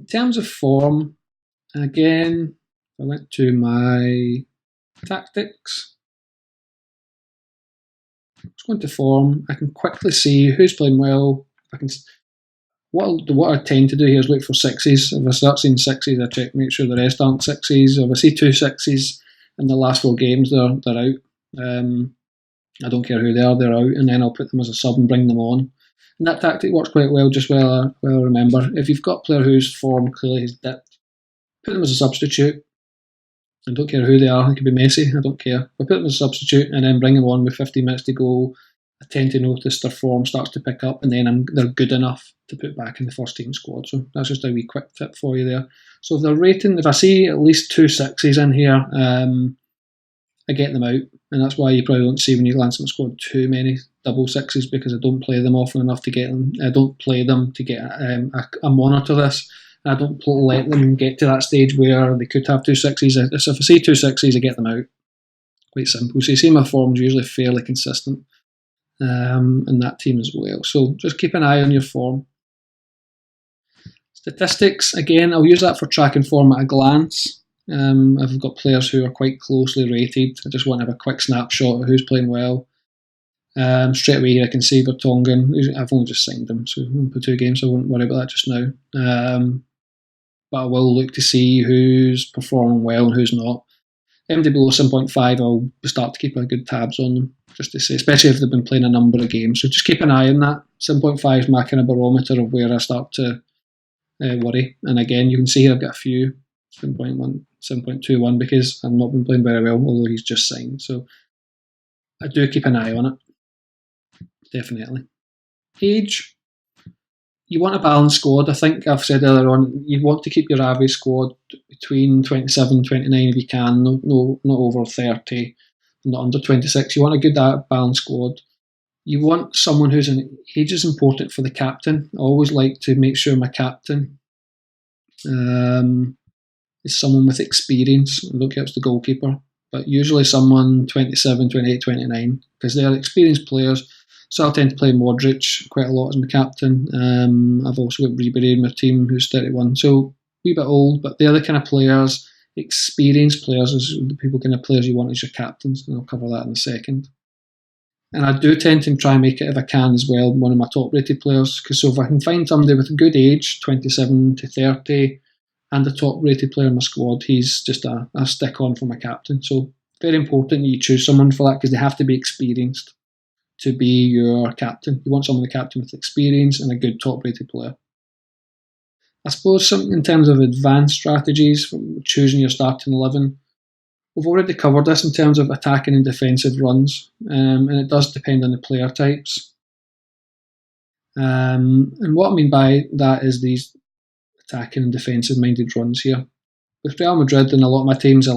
In terms of form, again, I went to my tactics. Let's go into form. I can quickly see who's playing well. I can. What I tend to do here is look for sixes. If I start seeing sixes, I check, make sure the rest aren't sixes. If I see two sixes in the last four games, they're out. I don't care who they are, they're out, and then I'll put them as a sub and bring them on. And that tactic works quite well, just well I remember. If you've got a player whose form clearly has dipped, put them as a substitute. I don't care who they are, it could be Messi, I don't care. I put them as a substitute and then bring them on with 15 minutes to go. I tend to notice their form starts to pick up, and then they're good enough to put back in the first team squad. So that's just a wee quick tip for you there. So if they're rating, if I see at least two sixes in here, I get them out, and that's why you probably don't see when you glance at my squad too many double sixes, because I don't play them often enough to get them. I don't play them to get a monitor this. I don't let them get to that stage where they could have two sixes. So if I see two sixes, I get them out. Quite simple. So you see my form's usually fairly consistent in that team as well. So just keep an eye on your form. Statistics, again, I'll use that for tracking form at a glance. If I've got players who are quite closely rated, I just want to have a quick snapshot of who's playing well. Straight away here I can see Vertonghen. I've only just signed him, so for 2 games, so I won't worry about that just now. But I will look to see who's performing well and who's not. MD below 7.5, I'll start to keep a good tabs on them, just to say, especially if they've been playing a number of games. So just keep an eye on that. 7.5 is my kind of barometer of where I start to worry. And again, you can see here I've got a few 7.1, 7.21 because I've not been playing very well, although he's just signed. So I do keep an eye on it, definitely. Age. You want a balanced squad. I think I've said earlier on, you want to keep your average squad between 27, 29 if you can, not over 30, not under 26. You want a good balanced squad. You want someone who's an age is important for the captain. I always like to make sure my captain is someone with experience. I don't care if it's the goalkeeper, but usually someone 27, 28, 29, because they're experienced players. So I tend to play Modric quite a lot as my captain. I've also got Ribery in my team who's 31. So a wee bit old, but they're the kind of players, experienced players, is the people kind of players you want as your captains, and I'll cover that in a second. And I do tend to try and make it, if I can as well, one of my top rated players, because so if I can find somebody with a good age, 27 to 30, and a top rated player in my squad, he's just a stick on for my captain. So very important that you choose someone for that, because they have to be experienced to be your captain. You want someone, the captain, with experience and a good top-rated player. I suppose something in terms of advanced strategies for choosing your starting 11. We've already covered this in terms of attacking and defensive runs, and it does depend on the player types. And what I mean by that is these attacking and defensive-minded runs here. With Real Madrid and a lot of my teams, I